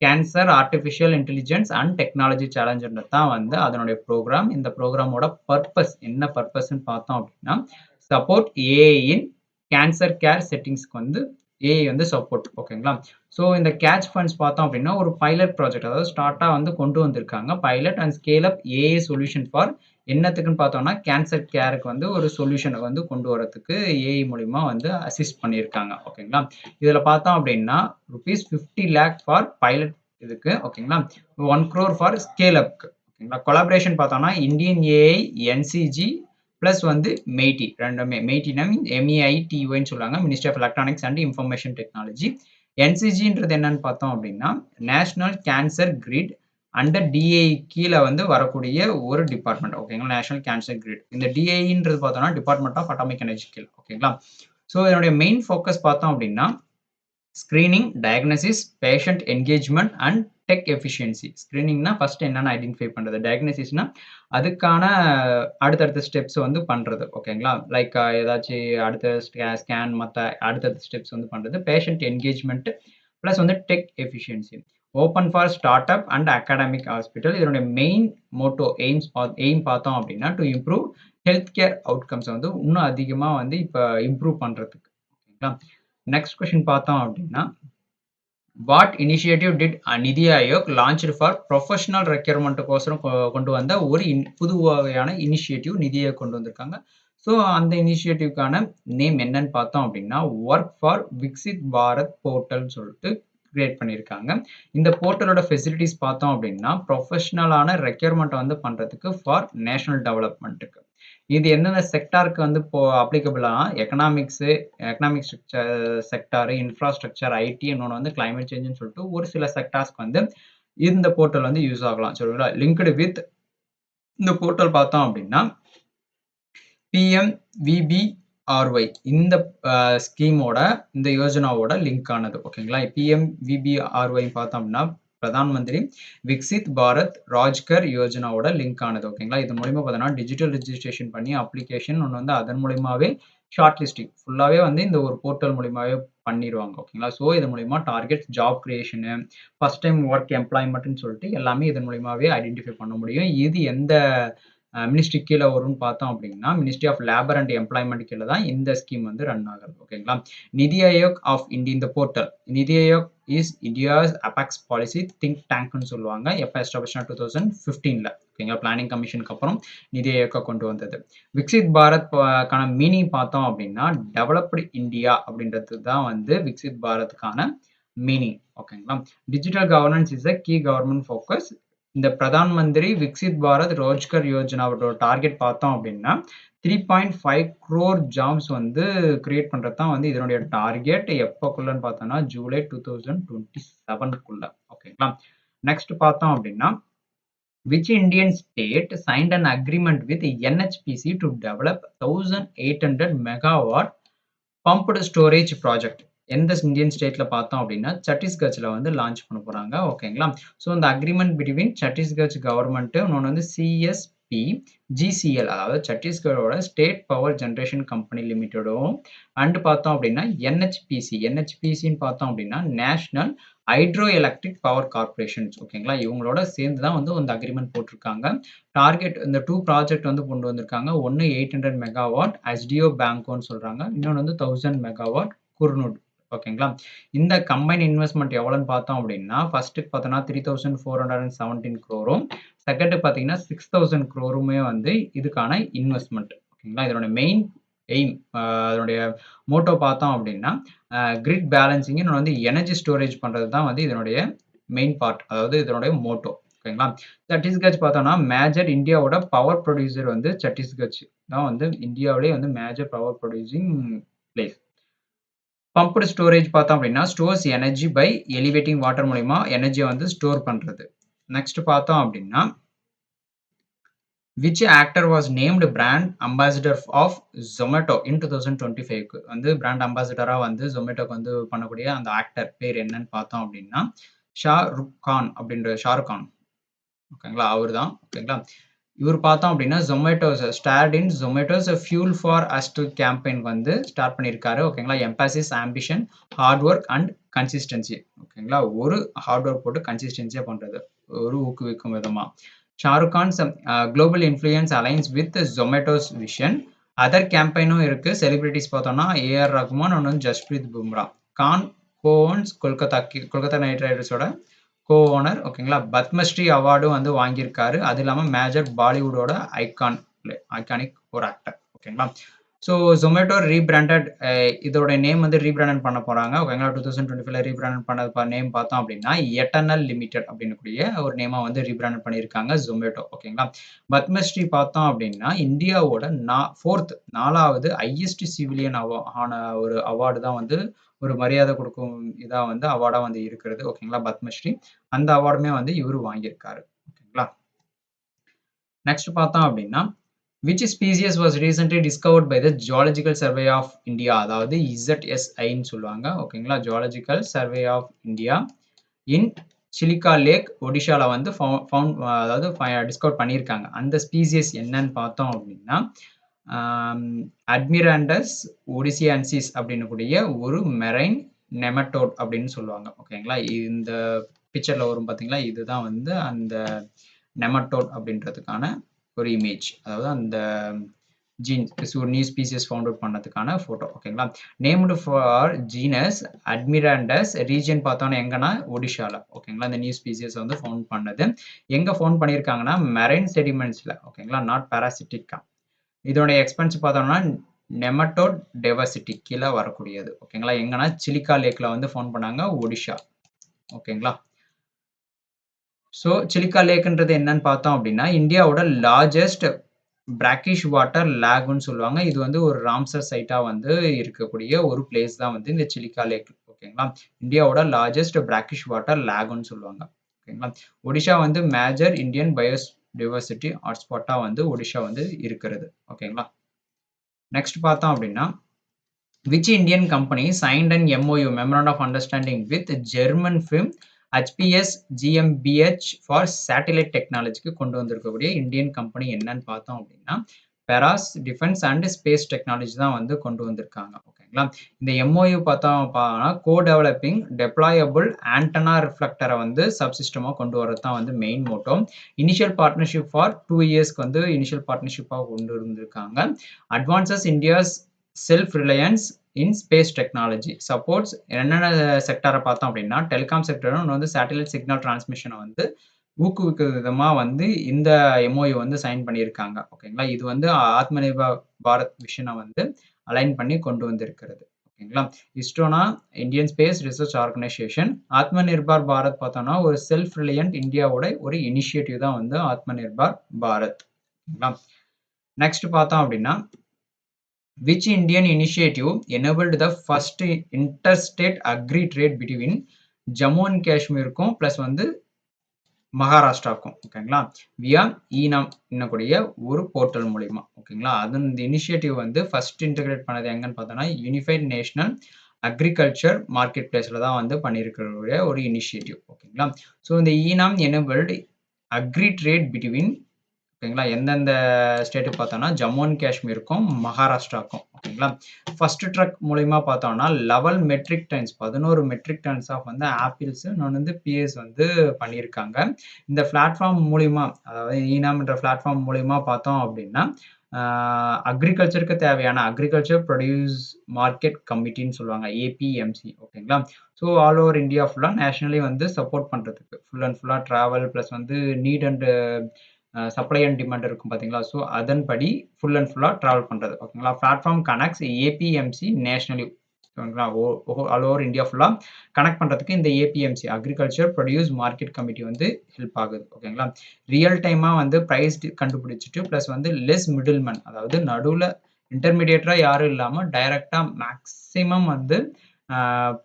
cancer artificial intelligence and technology சேலஞ்சுன்றது தான் வந்து அதனுடைய ப்ரோகிராம். இந்த ப்ரோகிராமோட பர்ப்பஸ் என்ன பர்ப்பஸ்ன்னு பார்த்தோம் அப்படின்னா, support AI in cancer care செட்டிங்ஸ்க்கு வந்து ஏஐ வந்து சப்போர்ட். ஓகேங்களா? ஸோ இந்த கேட்ச் ஃபண்ட்ஸ் பார்த்தோம் அப்படின்னா, ஒரு பைலட் ப்ராஜெக்ட் அதாவது ஸ்டார்ட்டா வந்து கொண்டு வந்திருக்காங்க. Pilot and scale up AI solution for என்னத்துக்குன்னு பார்த்தோம்னா, கேன்சர் கேருக்கு வந்து ஒரு சொல்யூஷன வந்து கொண்டு வரதுக்கு ஏஐ மூலியமா வந்து அசிஸ்ட் பண்ணியிருக்காங்க. ஓகேங்களா? இதுல பார்த்தோம் அப்படின்னா, ₹50 லேக் ஃபார் பைலட் இதுக்கு. ஓகேங்களா? 1 crore ஃபார் ஸ்கேல் அப்க்கு. ஓகேங்களா. கொலாபரேஷன் பார்த்தோம்னா இந்தியன் ஏஐ, என்சிஜி பிளஸ் வந்து மெய்ட்டி ரெண்டுமே. மெய்ட்டினா MEITYன்னு சொல்லுவாங்க. Ministry of electronics and information technology. என்சிஜின்றது என்னன்னு பார்த்தோம் அப்படின்னா, national cancer grid under DAE கீழ வந்து வரக்கூடிய ஒரு டிபார்ட்மெண்ட். ஓகேங்களா. National cancer grid. இந்த டிஏஇன்றது பார்த்தோம்னா டிபார்ட்மெண்ட் ஆஃப் அட்டாமிக் எனர்ஜி கீழ. ஓகேங்களா. ஸோ இதனுடைய மெயின் ஃபோக்கஸ் பார்த்தோம் அப்படின்னா screening, diagnosis, patient engagement and tech efficiency. ஸ்கிரீனிங்னா ஃபர்ஸ்ட் என்னன்னு ஐடென்டிஃபை பண்றது. டயக்னோசிஸ்னா அதுக்கான அடுத்தடுத்த ஸ்டெப்ஸ் வந்து பண்றது. ஓகேங்களா. லைக் ஏதாச்சும் அடுத்த ஸ்கேன் மத்த அடுத்தடுத்த ஸ்டெப்ஸ் வந்து பண்றது. பேஷண்ட் என்கேஜ்மெண்ட் பிளஸ் வந்து tech efficiency. Open for start up and academic hospital. இதனுடைய மெயின் மோட்டோ எய்ம் பார்த்தோம் அப்படின்னா to improve health care outcomes வந்து இன்னும் அதிகமா வந்து இப்ப இம்ப்ரூவ் பண்றதுக்கு. ஓகேங்களா. நெக்ஸ்ட் கொஸ்டின் பார்த்தோம் அப்படின்னா வாட் இனிஷியேட்டிவ் டிட் நிதி ஆயோக் லான்ச்டு ஃபார் ப்ரொஃபஷனல் ரெக்யர்மெண்ட்டுக்கோசரம் கொண்டு வந்த ஒரு புது வகையான இனிஷியேட்டிவ் நிதி ஆயோக் கொண்டு வந்திருக்காங்க. ஸோ அந்த இனிஷியேட்டிவ்க்கான நேம் என்னன்னு பார்த்தோம் அப்படின்னா ஒர்க் ஃபார் விக்சித் பாரத் போர்ட்டல்னு சொல்லிட்டு கிரியேட் பண்ணியிருக்காங்க. இந்த போர்ட்டலோட ஃபெசிலிட்டிஸ் பார்த்தோம் அப்படின்னா ப்ரொஃபஷனலான ரெக்யர்மெண்ட் வந்து பண்றதுக்கு ஃபார் நேஷனல் டெவலப்மெண்ட்டுக்கு. இது எந்தெந்த செக்டாருக்கு வந்து இப்போ அப்ளிகபிளா எக்கனாமிக் செக்டார், இன்ஃப்ராஸ்ட்ரக்சர், ஐடி இன்னொன்னு வந்து கிளைமேட் சேஞ்சுன்னு சொல்லிட்டு ஒரு சில செக்டார்ஸ்க்கு வந்து இந்த போர்ட்டல் வந்து யூஸ் ஆகலாம். சரிங்களா. லிங்க்டு வித் இந்த போர்ட்டல் பார்த்தோம் அப்படின்னா பிஎம்விபிஆர்ஒய் இந்த ஸ்கீமோட இந்த யோஜனாவோட லிங்க் ஆனது. ஓகேங்களா. பிஎம்விபிஆர்ஒய் பார்த்தோம் அப்படின்னா பிரதான் மந்திரி விக்சித் பாரத் ராஜ்கர் யோஜனாவோட லிங்க் ஆனது. ஓகேங்களா. இது மூலியமா பார்த்தோம்னா டிஜிட்டல் ரெஜிஸ்ட்ரேஷன் பண்ணி அப்ளிகேஷன் ஒன்று வந்து அதன் மூலியமாவே ஷார்ட் லிஸ்டிங் ஃபுல்லாவே வந்து இந்த ஒரு போர்ட்டல் மூலியமாவே பண்ணிடுவாங்க. ஓகேங்களா. ஸோ இது மூலியமா targets, job creation, first time work எம்ப்ளாய்மெண்ட்னு சொல்லிட்டு எல்லாமே இதன் மூலியமாவே ஐடென்டிஃபை பண்ண முடியும். இது எந்த மினிஸ்ட்ரி கீழ வரும்னு பார்த்தோம் அப்படின்னா ministry of labour and employment கீழ தான் இந்த ஸ்கீம் வந்து ரன் ஆகுது. ஓகேங்களா. நிதி ஆயோக் ஆஃப் இந்தியா இந்த portal. NITI Aayog is India's apex policy think டேங்க்னு சொல்லுவாங்க. எப்ப எஸ்டாப்ளிஷ்னா 2015ல. ஓகேங்களா. பிளானிங் கமிஷனுக்கு அப்புறம் நிதி ஆயோக்க கொண்டு வந்தது. விக்சித் பாரத் கான மீனிங் பார்த்தோம் அப்படின்னா டெவலப்டு இந்தியா அப்படின்றது தான் வந்து விக்சித் பாரத்துக்கான மீனிங். ஓகேங்களா. Digital governance is a key government focus. இந்த பிரதான் மந்திரி விக்சித் பாரத் ரோஜ்கர் யோஜனாவோட டார்கெட் பார்த்தோம் அப்படின்னா 3.5 crore ஜாப்ஸ் வந்து கிரியேட் பண்றது தான் வந்து இதனுடைய டார்கெட். எப்பக்குள்ளன்னு பார்த்தோம்னா ஜூலை 2027க்குள்ள. ஓகேங்களா. நெக்ஸ்ட் பார்த்தோம் அப்படின்னா which Indian state signed an agreement with NHPC to develop 1800 megawatt pumped storage project. எந்த இந்தியன் ஸ்டேட்ல பார்த்தோம் அப்படின்னா சத்தீஸ்கர்ல வந்து லான்ச் பண்ண போறாங்க. ஓகேங்களா. ஸோ இந்த அக்ரிமெண்ட் பிட்வீன் சத்தீஸ்கர் கவர்மெண்ட் இன்னொன்று வந்து சிஎஸ்பி ஜிசிஎல் அதாவது சத்தீஸ்கரோட ஸ்டேட் பவர் ஜெனரேஷன் கம்பெனி லிமிடெடும் அண்ட் பார்த்தோம் அப்படின்னா என்ஹெச்பிசின்னு பார்த்தோம் அப்படின்னா national hydro electric power corporations. ஓகேங்களா. இவங்களோட சேர்ந்து தான் வந்து இந்த அக்ரிமெண்ட் போட்டிருக்காங்க. டார்கெட் இந்த 2 ப்ராஜெக்ட் வந்து கொண்டு வந்திருக்காங்க. ஒன்னு 800 மெகாவாட் எஸ்டிஓ பேங்கோன்னு சொல்றாங்க. இன்னொன்று வந்து 1000 மெகாவாட் குர்னூட். ஓகேங்களா. இந்த கம்பைன் இன்வெஸ்ட்மெண்ட் எவ்வளோன்னு பார்த்தோம் அப்படின்னா ஃபர்ஸ்ட்டுக்கு பார்த்தோம்னா 3417 crore செகண்ட் பார்த்தீங்கன்னா 6000 crore வந்து இதுக்கான இன்வெஸ்ட்மெண்ட். ஓகேங்களா. இதனோட மெயின் எய்ம் அதனுடைய மோட்டோ பார்த்தோம் அப்படின்னா கிரிட் பேலன்சிங் இன்னொன்று வந்து எனர்ஜி ஸ்டோரேஜ் பண்றது தான் வந்து இதனுடைய மெயின் பார்ட். அதாவது இதனுடைய மோட்டோ. ஓகேங்களா. சத்தீஸ்கர் பார்த்தோம்னா மேஜர் இந்தியாவோட பவர் ப்ரொடியூசர் வந்து சத்தீஸ்கர் தான் வந்து இந்தியாவிலேயே வந்து major power producing place. Pumped storage பார்த்தோம் அப்படின்னா stores energy by elevating water மூலியமா எனர்ஜியை வந்து ஸ்டோர் பண்றது. நெக்ஸ்ட் பார்த்தோம் அப்படின்னா which actor was named brand ambassador of Zomato in 2025 வந்து பிராண்ட் அம்பாசிடரா வந்து ஜொமேட்டோக்கு வந்து பண்ணக்கூடிய அந்த ஆக்டர் பேர் என்னன்னு பார்த்தோம் அப்படின்னா ஷாருக் கான். ஓகேங்களா. அவர் தான். ஓகேங்களா. இவர் பார்த்தோம் அப்படின்னா ஜொமேட்டோஸ் ஃபியூல் ஃபார் அஸ்ட் கேம்பெயின் வந்து ஸ்டார்ட் பண்ணியிருக்காரு. ஓகேங்களா. Emphasis ambition hard work and consistency. ஓகேங்களா. ஒரு ஹார்ட் ஒர்க் போட்டு கன்சிஸ்டன்சியா பண்றது ஒரு ஊக்குவிக்கும் விதமா. Shahrukh Khan's global influence alliance with Zomato's vision. Other கேம்பெயினும் இருக்கு. செலிபிரிட்டிஸ் பார்த்தோம்னா ஏஆர் ரகுமான் ஒன்று ஜஸ்பிரீத் பும்ரா. கான் கோன்ஸ் கொல்கத்தா நைட் ரைடர்ஸோட ஓனர். ஓகேங்களா. பத்மஸ்ரீ அவார்டும் வந்து வாங்கியிருக்காரு. அது இல்லாமல் மேஜர் பாலிவுட்டோட ஐகானிக் ஒரு ஆக்டர். ஓகேங்களா. ஸோ Zomato ரீபிராண்டட் இதோட நேம் வந்து ரீபிராண்ட் பண்ண போறாங்க. ஓகேங்களா. 2025ல ரீபிராண்ட் பண்ணது நேம் பார்த்தோம் அப்படின்னா, எட்டர்னல் லிமிடெட் அப்படின்னக்கூடிய ஒரு நேமா வந்து ரீபிராண்ட் பண்ணியிருக்காங்க Zomato. ஓகேங்களா. பத்மஸ்ரீ பார்த்தோம் அப்படின்னா, இந்தியாவோட 4வது ஹையஸ்ட் சிவிலியன் ஆன ஒரு அவார்டு தான் வந்து ஒரு மரியாதை குடுக்கும் இதா வந்து அவார்டா வந்து இருக்கிறது. ஓகேங்களா. பத்மஸ்ரீ. அந்த அவார்டுமே வந்து இவரு வாங்கியிருக்காரு. ஓகேங்களா. நெக்ஸ்ட் பார்த்தோம் அப்படின்னா, which species was recently discovered by the Geological Survey of India அதாவது ZSIன்னு சொல்லுவாங்க. ஓகேங்களா. Geological Survey of India in Chilika lake ஒடிஷால வந்து அதாவது டிஸ்கவர் பண்ணியிருக்காங்க. அந்த ஸ்பீசிஸ் என்னன்னு பார்த்தோம் அப்படின்னா, அட்மிராண்டஸ் ஒடிசியான்சிஸ் அப்படின்னக்கூடிய ஒரு மெரைன் நெமட்டோட் அப்படின்னு சொல்லுவாங்க. ஓகேங்களா. இந்த பிக்சர்ல வரும் பார்த்தீங்களா, இதுதான் வந்து அந்த நெமட்டோட் அப்படின்றதுக்கான ஒரு இமேஜ். அதாவது அந்த ஒரு நியூ ஸ்பீசிஸ் ஃபவுண்ட் அவுட் பண்ணதுக்கான ஃபோட்டோ. ஓகேங்களா. Named for genus admirandus region பார்த்தோன்னா எங்கன்னா ஒடிஷால. ஓகேங்களா. இந்த நியூ ஸ்பீசிஸ் வந்து ஃபவுண்ட் பண்ணது. எங்க ஃபவுண்ட் பண்ணியிருக்காங்கன்னா மெரைன் செடிமெண்ட்ஸ்ல. ஓகேங்களா. நாட் பாராசிட்டிக்கா. இதோட எக்ஸ்பென்ஸ் பார்த்தோம்னா நெமட்டோட் டைவர்சிட்டி கீழ வரக்கூடியது. ஓகேங்களா. எங்கன்னா சிலிக்கா லேக்ல வந்து ஃபவுண்ட் பண்ணாங்க ஒடிஷா. ஓகேங்களா. ஸோ சிலிக்கா லேக்ன்றது என்னன்னு பார்த்தோம் அப்படின்னா, இந்தியாவோட லார்ஜஸ்ட் பிராக்கிஷ் வாட்டர் லேகுன்னு சொல்லுவாங்க. இது வந்து ஒரு ராம்சர் சைட்டா வந்து இருக்கக்கூடிய ஒரு பிளேஸ் தான் வந்து இந்த சிலிக்கா லேக். ஓகேங்களா. இந்தியாவோட லார்ஜஸ்ட் பிராக்கிஷ் வாட்டர் லேகுன்னு சொல்லுவாங்க. ஓகேங்களா. ஒடிஷா வந்து மேஜர் இந்தியன் பயோடைவர்சிட்டி ஹாட்ஸ்பாட்டா வந்து ஒடிஷா வந்து இருக்கிறது. ஓகேங்களா. நெக்ஸ்ட் பார்த்தோம் அப்படின்னா, which Indian company signed an MOU memorandum of understanding with German firm HPS GmbH for satellite technologyக்கு கொண்டு வந்திருக்கக்கூடிய இந்தியன் கம்பெனி என்னன்னு பார்த்தோம் அப்படின்னா, பெராஸ் டிஃபென்ஸ் அண்ட் ஸ்பேஸ் டெக்னாலஜி தான் வந்து கொண்டு வந்திருக்காங்க. ஓகேங்களா. இந்த MOU பார்த்தோம்னா கோ-டெவலப்பிங் டெப்ளாயபிள் ஆண்டனா ரிஃப்ளெக்டரை வந்து சப்சிஸ்டமா கொண்டு வரது தான் வந்து main Moto. Initial partnership for 2 இயர்ஸ்க்கு வந்து இனிஷியல் பார்ட்னர்ஷிப்பா கொண்டு வந்திருக்காங்க. Advances India's self reliance in space technology supports என்னென்ன செக்டாரை பார்த்தோம் அப்படின்னா, டெலிகாம் செக்டரும் இன்னும் வந்து சேட்டலைட் சிக்னல் டிரான்ஸ்மிஷனை வந்து ஊக்குவிக்கும் விதமா வந்து இந்த MOU வந்து சைன் பண்ணியிருக்காங்க. ஓகேங்களா. இது வந்து ஆத்ம நிர்பார் பாரத் விஷனை வந்து அலைன் பண்ணி கொண்டு வந்திருக்கிறது. ஓகேங்களா. இஸ்ரோனா Indian space research organisation. Atma Nirbhar Bharat பார்த்தோம்னா ஒரு செல்ஃப் ரிலையன்ட் இந்தியாவோட ஒரு இனிஷியேட்டிவ் தான் வந்து ஆத்ம நிர்பார் பாரத். ஓகேங்களா. நெக்ஸ்ட் பார்த்தோம் அப்படின்னா, which Indian initiative enabled the first interstate agri trade between Jammu and காஷ்மீருக்கும் பிளஸ் வந்து மகாராஷ்டிராக்கும். ஓகேங்களா. வியா ஈனம் என்னக்கூடிய ஒரு போர்ட்டல் மூலியமா. ஓகேங்களா. அது இந்த இனிஷியேட்டிவ் வந்து ஃபர்ஸ்ட் இன்டகிரேட் பண்ணது எங்கன்னு பார்த்தோம்னா, யூனிஃபைட் நேஷனல் அக்ரிகல்ச்சர் மார்க்கெட் பிளேஸ்ல தான் வந்து பண்ணியிருக்கிற ஒரு இனிஷியேட்டிவ். ஓகேங்களா. ஸோ இந்த ஈனம் எனபிள்டு அக்ரி ட்ரேட் பிட்வீன் ஓகேங்களா. எந்தெந்த ஸ்டேட்டுக்கு பார்த்தோம்னா, ஜம்மு அண்ட் காஷ்மீருக்கும் மகாராஷ்டிராக்கும். ஓகேங்களா. ஃபர்ஸ்ட் ட்ரக் மூலியமா பார்த்தோம்னா 11 metric tons 11 metric tons of வந்து ஆப்பிள்ஸ் இன்னொன்னு வந்து பிஎஸ் வந்து பண்ணியிருக்காங்க. இந்த பிளாட்ஃபார்ம் மூலியமா அதாவது ஈனாம்ன்ற பிளாட்ஃபார்ம் மூலியமா பார்த்தோம் அப்படின்னா, அக்ரிகல்ச்சருக்கு தேவையான அக்ரிகல்ச்சர் ப்ரொடியூஸ் மார்க்கெட் கமிட்டின்னு சொல்லுவாங்க. APMC. ஓகேங்களா. ஸோ ஆல் ஓவர் இந்தியா ஃபுல்லா நேஷனலி வந்து சப்போர்ட் பண்றதுக்கு ஃபுல் அண்ட் ஃபுல்லா டிராவல் பிளஸ் வந்து need and supply and demand இருக்கும் பார்த்தீங்களா. ஸோ அதன்படி ஃபுல் அண்ட் ஃபுல்லா டிராவல் பண்றது. ஓகேங்களா. Platform connects APMC nationally. ஓகேங்களா. ஆல் ஓவர் இந்தியா ஃபுல்லா கனெக்ட் பண்றதுக்கு இந்த APMC agriculture produce market committee வந்து ஹெல்ப் ஆகுது. ஓகேங்களா. ரியல் டைமா வந்து பிரைஸ் கண்டுபிடிச்சிட்டு பிளஸ் வந்து லெஸ் மிடில்மேன் அதாவது நடுவுல இன்டர்மீடியேட்டரா யாரும் இல்லாம டைரக்டா மேக்ஸிமம் வந்து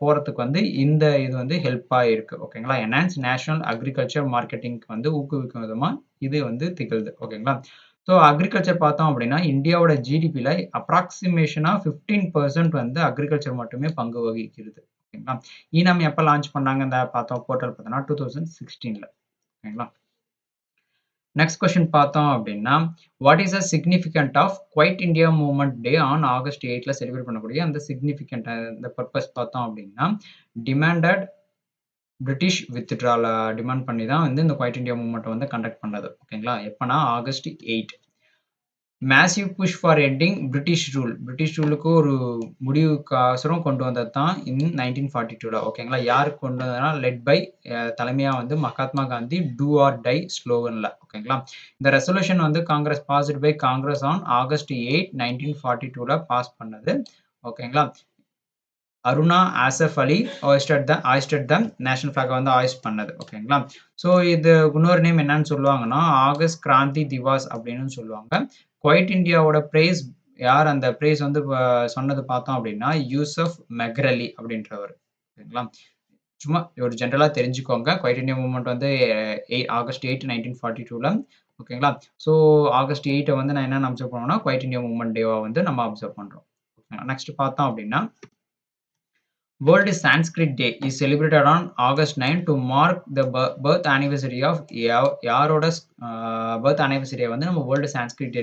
போறதுக்கு வந்து இந்த இது வந்து ஹெல்ப்பா இருக்கு. ஓகேங்களா. என்ஹான்ஸ் நேஷனல் அக்ரிகல்ச்சர் மார்க்கெட்டிங்க்கு வந்து ஊக்குவிக்கும் விதமா இது வந்து திகழ்து. ஓகேங்களா. ஸோ அக்ரிகல்ச்சர் பார்த்தோம் அப்படின்னா, இந்தியாவோட GDPல அப்ராக்ஸிமேஷனா 15% வந்து அக்ரிகல்ச்சர் மட்டுமே பங்கு வகிக்கிறது. ஓகேங்களா. ஈனம் எப்ப லான்ச் பண்ணாங்க இந்த பார்த்தோம் போர்ட்டல் பார்த்தோம்னா 2016ல. ஓகேங்களா. நெக்ஸ்ட் கொஸ்டின் பார்த்தோம் அப்படின்னா, what is the significant of quit India movement day on August 8ல செலிப்ரேட் பண்ணக்கூடிய அந்த சிக்னிஃபிகன்ட் இந்த பர்பஸ் பார்த்தோம் அப்படின்னா, டிமாண்டட் பிரிட்டிஷ் வித்ட்ரால டிமாண்ட் பண்ணி தான் வந்து இந்த குவைட் இந்தியா மூவ்மெண்ட் வந்து கண்டக்ட் பண்ணது. ஓகேங்களா. எப்பனா August 8. Massive push for ending British rule. British ரூலுக்கு ஒரு முடிவுக்கோசரம் கொண்டு வந்தது தான் இன் 1942ல. ஓகேங்களா? யாருக்கு கொண்டு வந்ததுன்னா, லெட் பை தலைமையா வந்து Mahatma Gandhi do or die ஸ்லோகன்ல. ஓகேங்களா? இந்த ரெசல்யூஷன் வந்து Congress passed by Congress on August 8, 1942ல பாஸ் பண்ணது. ஓகேங்களா? Aruna Asaf Ali hoisted the national ஃபிளாக வந்து ஹாய்ஸ்ட் பண்ணது. ஓகேங்களா? ஸோ இது இன்னொரு நேம் என்னன்னு சொல்லுவாங்கன்னா, ஆகஸ்ட் கிராந்தி திவாஸ் அப்படின்னு சொல்லுவாங்க. குவைட் இந்தியாவோட பிரேஸ் யார் அந்த பிரேஸ் வந்து சொன்னது பார்த்தோம் அப்படின்னா, யூசப் மெக்ரலி அப்படின்றவர். ஓகேங்களா? சும்மா ஒரு ஜென்ரலா தெரிஞ்சுக்கோங்க. குவைட் இந்தியா மூவ்மெண்ட் வந்து ஆகஸ்ட் 8, 1942ல. ஓகேங்களா? ஸோ ஆகஸ்ட் 8 வந்து நான் என்னன்னு அப்சர்வ் பண்ணுவேன்னா, குவைட் இந்தியா மூவ்மெண்ட் டேவா வந்து நம்ம அப்சர்வ் பண்றோம். நெக்ஸ்ட் பார்த்தோம் அப்படின்னா, World Sanskrit Day is celebrated on August 9 to mark the birth anniversary of யாரோட birth anniversary வந்து நம்ம வேர்ல்டு சான்ஸ்கிரிட்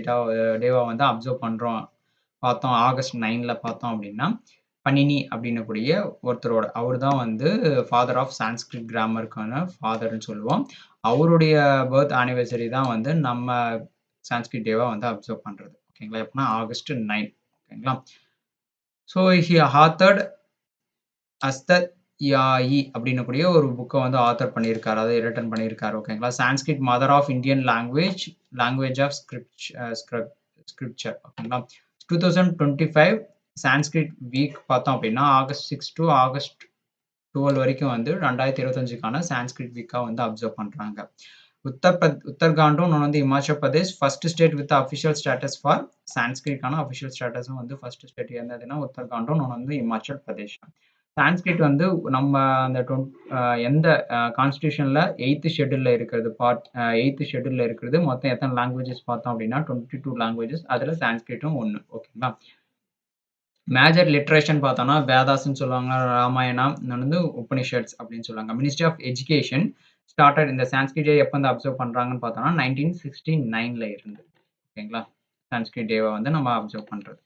டேவா வந்து அப்சர்வ் பண்றோம். பார்த்தோம் ஆகஸ்ட் 9ல பார்த்தோம் அப்படின்னா, பனினி அப்படின்னக்கூடிய ஒருத்தரோட அவர் தான் வந்து ஃபாதர் ஆஃப் சான்ஸ்கிரிட் கிராமருக்கான ஃபாதர்ன்னு சொல்லுவோம். அவருடைய பர்த் ஆனிவர்சரி தான் வந்து நம்ம சான்ஸ்கிரிட் டேவா வந்து அப்சர்வ் பண்றது. ஓகேங்களா? எப்படின்னா ஆகஸ்ட் 9. ஓகேங்களா? ஸோ ஹி ஆத்தர்ட் அஸ்தயாயி அப்படின்னக்கூடிய ஒரு புக்க வந்து ஆத்தர் பண்ணியிருக்காரு. அதை ரிட்டன் பண்ணியிருக்காரு. ஓகேங்களா? Sanskrit mother of Indian language of scripture. ஓகேங்களா? 2025 சான்ஸ்கிரிட் வீக் பார்த்தோம் அப்படின்னா, ஆகஸ்ட் 6 டு ஆகஸ்ட் 12 வரைக்கும் வந்து 2025க்கான சான்ஸ்கிரிட் வீக்கா வந்து அப்சர்வ் பண்றாங்க. உத்தரகாண்டும் இன்னொன்னு வந்து Himachal Pradesh first state with official status for சான்ஸ்கிரிட்கான அஃபிஷியல் ஸ்டேட்டஸும் வந்து ஃபர்ஸ்ட் ஸ்டேட் என்னதுன்னா உத்தரகாண்டும் இன்னொன்னு வந்து இமாச்சல் பிரதேஷ். சான்ஸ்கிரிட் வந்து நம்ம அந்த எந்த கான்ஸ்டிடியூஷன்ல 8th ஷெட்யூல்ல இருக்கிறது பார்ட் 8th ஷெட்யூல்ல இருக்கிறது மொத்தம் எத்தனை லாங்குவேஜஸ் பார்த்தோம் அப்படின்னா 22 லாங்குவேஜஸ். அதுல சான்ஸ்கிரிட்டும் ஒண்ணு. ஓகேங்களா? மேஜர் லிட்ரேச்சர்ன்னு பார்த்தோம்னா வேதாஸ்ன்னு சொல்லுவாங்க, ராமாயணம், இன்னொன்னு வந்து உபனிஷத்ஸ் அப்படின்னு சொல்லுவாங்க. மினிஸ்ட்ரி ஆஃப் எஜுகேஷன் ஸ்டார்டட் இந்த சான்ஸ்கிரிட் டே எப்போ வந்து அப்சர்வ் பண்றாங்கன்னு பார்த்தோம்னா 1969ல இருந்து. ஓகேங்களா? சான்ஸ்கிரிட் டேவை வந்து நம்ம அப்சர்வ் பண்றது.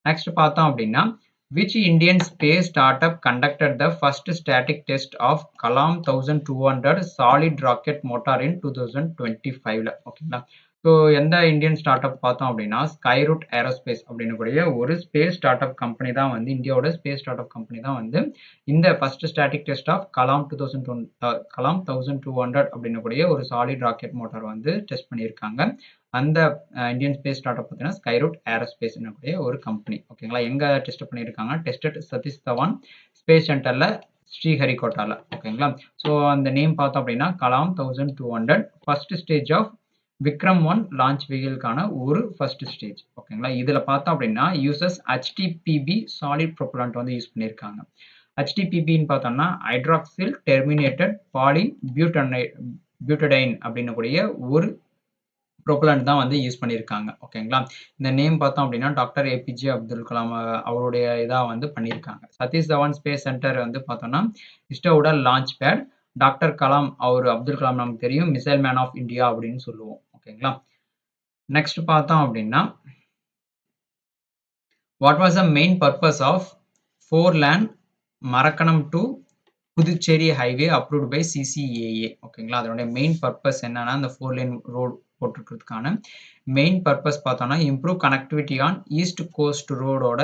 நெக்ஸ்ட் பார்த்தோம் அப்படின்னா, which Indian space startup conducted the first static test of Kalam 1200 solid rocket motor in 2025ல. ஓகேங்களா? ஸோ எந்த இந்தியன் ஸ்டார்ட் அப் பார்த்தோம் அப்படின்னா, ஸ்கைரூட் ஏரோஸ்பேஸ் அப்படின்னக்கூடிய ஒரு ஸ்பேஸ் ஸ்டார்ட் அப் கம்பெனி தான் வந்து இந்தியாவோட ஸ்பேஸ் ஸ்டார்ட் அப் கம்பெனி தான் வந்து இந்த first static test of Kalam 1200 அப்படின்னக்கூடிய ஒரு சாலிட் ராக்கெட் மோட்டார் வந்து டெஸ்ட் பண்ணியிருக்காங்க. அந்த இந்தியன் ஸ்பேஸ் ஸ்டார்ட் அப் பார்த்தீங்கன்னா ஸ்கைரூட் ஏரோஸ்பேஸ் என்னக்கூடிய ஒரு கம்பெனி. ஓகேங்களா? எங்க டெஸ்ட் பண்ணியிருக்காங்க? டெஸ்டட் சதீஷ் தவான் ஸ்பேஸ் சென்டர்ல ஸ்ரீஹரிகோட்டால. ஓகேங்களா? ஸோ அந்த நேம் பார்த்தோம் அப்படின்னா Kalam 1200 first stage of Vikram 1 launch வெஹிக்கிள்கான ஒரு ஃபர்ஸ்ட் ஸ்டேஜ். ஓகேங்களா? இதுல பார்த்தோம் அப்படின்னா யூசஸ் HTPB சாலிட் ப்ரொபலண்ட் வந்து யூஸ் பண்ணியிருக்காங்க. HTPBன்னு பார்த்தோம்னா ஹைட்ராக்சில் டெர்மினேட்டட் பாலி பியூட்டடைன் அப்படின்னக்கூடிய ஒரு ப்ரொபலண்ட் தான் வந்து யூஸ் பண்ணியிருக்காங்க. ஓகேங்களா? இந்த நேம் பார்த்தோம் அப்படின்னா டாக்டர் ஏபிஜே அப்துல் கலாம் அவருடைய இதா வந்து பண்ணியிருக்காங்க. சதீஷ் தவான் ஸ்பேஸ் சென்டர் வந்து பார்த்தோம்னா இஸ்ரோவோட லான்ச் பேட். டாக்டர் கலாம் அவர் அப்துல் கலாம் நமக்கு தெரியும் மிசைல் மேன் ஆஃப் இந்தியா அப்படின்னு சொல்லுவோம். ஓகேங்களா? நெக்ஸ்ட் பார்த்தோம் அப்படின்னா, what was the main purpose of 4 lane Marakkanam to Puducherry highway approved by CCAA. ஓகேங்களா? அதனுடைய மெயின் பர்பஸ் என்னன்னா, அந்த 4 லேன் ரோடு போட்டிருக்கிறதுக்கான மெயின் பர்பஸ் பார்த்தோம்னா, improve connectivity on east coast ரோடோட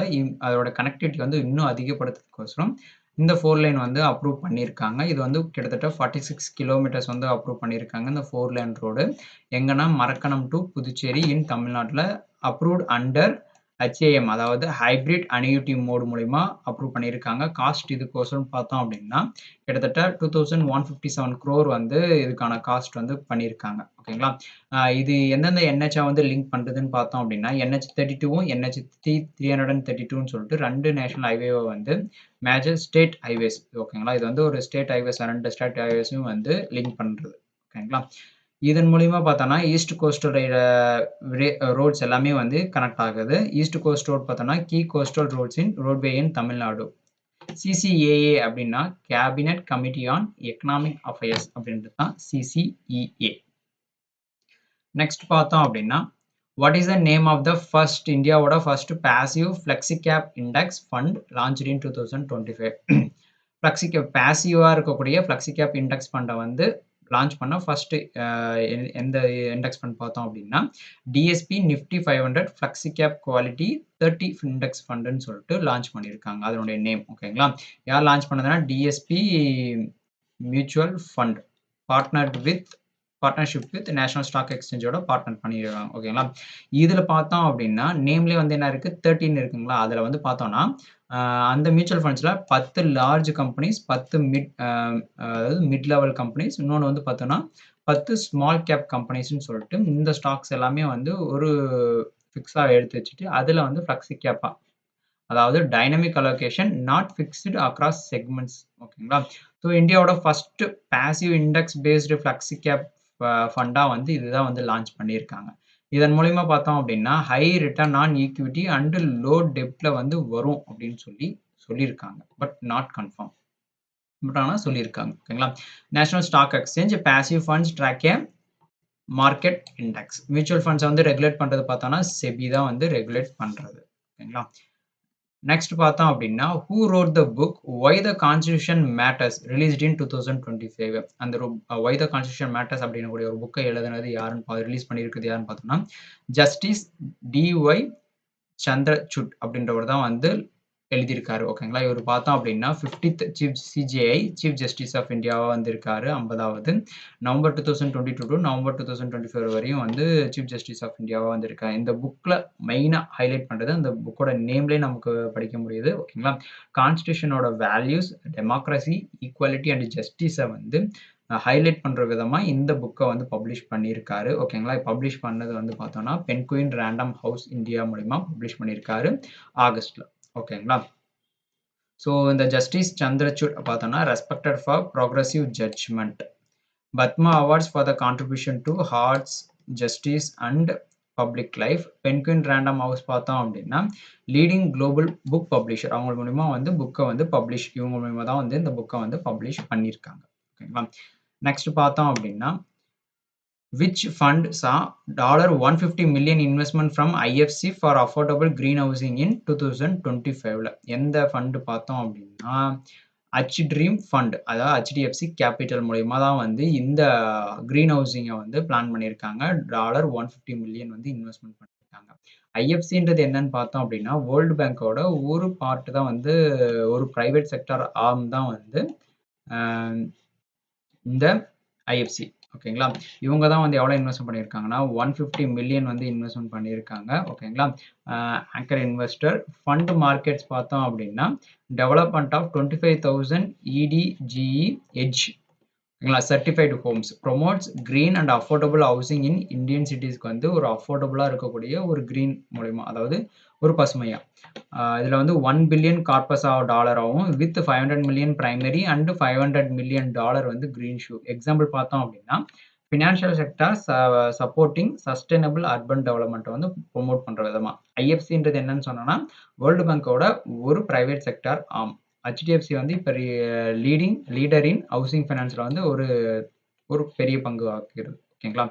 அதோட கனெக்டிவிட்டி வந்து இன்னும் அதிகப்படுத்துறதுக்கோசரம் இந்த 4 லைன் வந்து அப்ரூவ் பண்ணியிருக்காங்க. இது வந்து கிட்டத்தட்ட 46 கிலோமீட்டர்ஸ் வந்து அப்ரூவ் பண்ணியிருக்காங்க. இந்த 4 லைன் ரோடு எங்கன்னா மரக்கணம் டு புதுச்சேரி இன் தமிழ்நாட்டுல அப்ரூவ்ட் அண்டர் HAM அதாவது ஹைபிரிட் அன்யூட்டி மோட் மூலியமா அப்ரூவ் பண்ணியிருக்காங்க. காஸ்ட் இதுக்கோசரம் பார்த்தோம் அப்படின்னா கிட்டத்தட்ட 2157 crore வந்து இதுக்கான காஸ்ட் வந்து பண்ணியிருக்காங்க. ஓகேங்களா? இது எந்தெந்த NH வந்து லிங்க் பண்றதுன்னு பார்த்தோம் அப்படின்னா NH32வும் NH332ன்னு சொல்லிட்டு 2 நேஷனல் ஹைவேவை வந்து மேஜர் ஸ்டேட் ஹைவேஸ். ஓகேங்களா? இது வந்து ஒரு ஸ்டேட் ஹைவேஸ் 2 ஸ்டேட் ஹைவேஸையும் வந்து லிங்க் பண்றது. ஓகேங்களா? இதன் மூலியமா பார்த்தோம்னா ஈஸ்ட் கோஸ்டல் ரோட்ஸ் எல்லாமே வந்து கனெக்ட் ஆகுது. ஈஸ்ட் கோஸ்ட் ரோட் பார்த்தோம்னா key coastal roads in roadway in Tamil Nadu. CCAA அப்படின்னா cabinet committee on economic affairs அப்படின்றது தான் CCEA. நெக்ஸ்ட் பார்த்தோம் அப்படின்னா what is the name of the first இந்தியாவோட first passive flexi cap index fund launch in 2025. Flexi cap பாசிவா இருக்கக்கூடிய ஃப்ளெக்ஸி கேப் இண்டெக்ஸ் ஃபண்டை வந்து லான்ச் பண்ண ஃபர்ஸ்ட் எந்த இண்டெக்ஸ் ஃபண்ட் பார்த்தோம் அப்படின்னா, DSP Nifty 500 flexi cap quality 30 index ஃபண்டுன்னு சொல்லிட்டு லான்ச் பண்ணியிருக்காங்க. அதனுடைய நேம் ஓகேங்களா. யார் லான்ச் பண்ணதுன்னா DSP mutual fund partnership with national stock எக்ஸ்சேஞ்சோட பார்ட்னர் பண்ணியிருக்காங்க ஓகேங்களா. இதில் பார்த்தோம் அப்படின்னா நேம்லேயே வந்து என்ன இருக்குது 13 இருக்குங்களா. அதில் வந்து பார்த்தோம்னா அந்த மியூச்சுவல் ஃபண்ட்ஸில் 10 லார்ஜ் கம்பெனிஸ் 10 அதாவது மிட் லெவல் கம்பெனிஸ் இன்னொன்று வந்து பார்த்தோன்னா 10 ஸ்மால் கேப் கம்பெனிஸ்ன்னு சொல்லிட்டு இந்த ஸ்டாக்ஸ் எல்லாமே வந்து ஒரு ஃபிக்ஸாக எடுத்து வச்சுட்டு அதில் வந்து ஃப்ளெக்ஸி கேப்பாக அதாவது dynamic allocation not fixed across segments ஓகேங்களா. ஸோ இந்தியாவோட first passive index based flexi cap ஃபண்டா வந்து இதுதான் வந்து லான்ச் பண்ணியிருக்காங்க. இதன் மூலியமா பார்த்தோம் அப்படின்னா high return on equity and low டெப்ட்ல வந்து வரும் அப்படின்னு சொல்லியிருக்காங்க. But not confirm. பட் ஆனால் சொல்லியிருக்காங்க ஓகேங்களா. National stock exchange passive funds track a market index. Mutual ஃபண்ட்ஸை வந்து ரெகுலேட் பண்ணுறது பார்த்தோன்னா செபி தான் வந்து ரெகுலேட் பண்ணுறது ஓகேங்களா. நெக்ஸ்ட் பார்த்தோம் அப்படின்னா who wrote the book why the constitution matters released in 2025. அந்த ஒய் த கான்ஸ்டியூஷன் மேட்டர்ஸ் அப்படின்னு கூடிய ஒரு புக்கை எழுதுனது யாருன்னு ரிலீஸ் பண்ணியிருக்கிறது யாருன்னு பார்த்தோம்னா ஜஸ்டிஸ் டிஒய் சந்திரசூட் அப்படின்றவர் தான் வந்து எழுதியிருக்காரு ஓகேங்களா. இவர் பார்த்தோம் அப்படின்னா 50th chief CJI chief justice of இந்தியாவாக வந்திருக்காரு. 50வது நவம்பர் 2022 டு நவம்பர் 2024 வரையும் வந்து சீஃப் ஜஸ்டிஸ் ஆஃப் இந்தியாவாக வந்திருக்காரு. இந்த புக்கில் மெயினாக ஹைலைட் பண்ணுறது அந்த புக்கோட நேம்லேயே நமக்கு படிக்க முடியுது ஓகேங்களா. கான்ஸ்டியூஷனோட வேல்யூஸ் டெமோக்ரஸி ஈக்குவாலிட்டி அண்ட் ஜஸ்டிஸை வந்து ஹைலைட் பண்ணுற விதமாக இந்த புக்கை வந்து பப்ளிஷ் பண்ணியிருக்காரு ஓகேங்களா. பப்ளிஷ் பண்ணது வந்து பார்த்தோன்னா பென்குயின் ரேண்டம் ஹவுஸ் இந்தியா மூலிமா பப்ளிஷ் பண்ணியிருக்காரு ஆகஸ்ட்ல ஓகேங்களா. ஸோ இந்த ஜஸ்டிஸ் சந்திரசூட் பார்த்தோன்னா respected for progressive judgment. Padma awards for the contribution to hearts justice and public life. Penguin Random House பார்த்தோம் அப்படின்னா லீடிங் குளோபல் புக் பப்ளிஷர். அவங்க மூலிமா வந்து புக்கை வந்து இவங்க மூலிமா தான் வந்து இந்த புக்கை வந்து பப்ளிஷ் பண்ணியிருக்காங்க ஓகேங்களா. நெக்ஸ்ட் பார்த்தோம் அப்படின்னா which fund saw $150 million investment from IFC for affordable green housing in 2025ல எந்த ஃபண்ட் பார்த்தோம் அப்படின்னா ட்ரீம் ஃபண்ட் அதாவது HDFC கேபிட்டல் மூலயமா தான் வந்து இந்த கிரீன் ஹவுசிங்கை வந்து பிளான் பண்ணியிருக்காங்க. $150 மில்லியன் வந்து இன்வெஸ்ட்மெண்ட் பண்ணியிருக்காங்க. ஐஎஃப்சின்றது என்னன்னு பார்த்தோம் அப்படின்னா வேர்ல்டு பேங்கோட ஒரு பார்ட் தான் வந்து ஒரு பிரைவேட் செக்டர் ஆர்ம் தான் வந்து இந்த ஐஎஃப்சி ஓகேங்களா. இவங்க தான் வந்து எவ்வளோ இன்வெஸ்ட்மெண்ட் பண்ணியிருக்காங்கன்னா $150 மில்லியன் வந்து இன்வெஸ்ட்மெண்ட் பண்ணியிருக்காங்க ஓகேங்களா. ஆங்கர் இன்வெஸ்டர் ஃபண்ட் மார்க்கெட்ஸ் பார்த்தோம் அப்படின்னா டெவலப்மெண்ட் ஆஃப் 25,000 EDGE எட்ஜ் ஓகேங்களா certified homes promotes green and affordable housing in Indian சிட்டிஸ்க்கு வந்து ஒரு அஃபோர்டபுளாக இருக்கக்கூடிய ஒரு க்ரீன் மூலிமா அதாவது ஒரு பசுமையாக இதில் வந்து $1 பில்லியன் கார்பஸ் டாலராகவும் with 500 million primary and $500 million வந்து க்ரீன் ஷூ. எக்ஸாம்பிள் பார்த்தோம் அப்படின்னா financial sector supporting sustainable urban டெவலப்மெண்ட்டை வந்து ப்ரொமோட் பண்ணுற விதமாக. ஐஎஃப்சின்றது என்னன்னு சொன்னோன்னா வேர்ல்டு பேங்கோட ஒரு பிரைவேட் செக்டர் ஆம். HDFC வந்து இப்போ லீடர் இன் ஹவுசிங் ஃபைனான்ஸில் வந்து ஒரு பெரிய பங்கு ஆக்குகிறது ஓகேங்களா.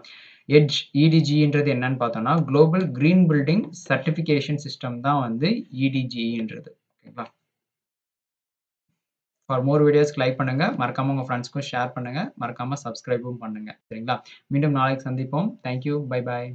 எட்ஜ் EDGன்றது என்னன்னு பார்த்தோம்னா global green building certification system தான் வந்து EDGன்றது ஓகேங்களா. ஃபார் மோர் வீடியோஸ்க்கு லைக் பண்ணுங்க, மறக்காம உங்க ஃப்ரெண்ட்ஸ்க்கும் ஷேர் பண்ணுங்க, மறக்காம சப்ஸ்கிரைபும் பண்ணுங்க சரிங்களா. மீண்டும் நாளைக்கு சந்திப்போம். Thank you, bye bye.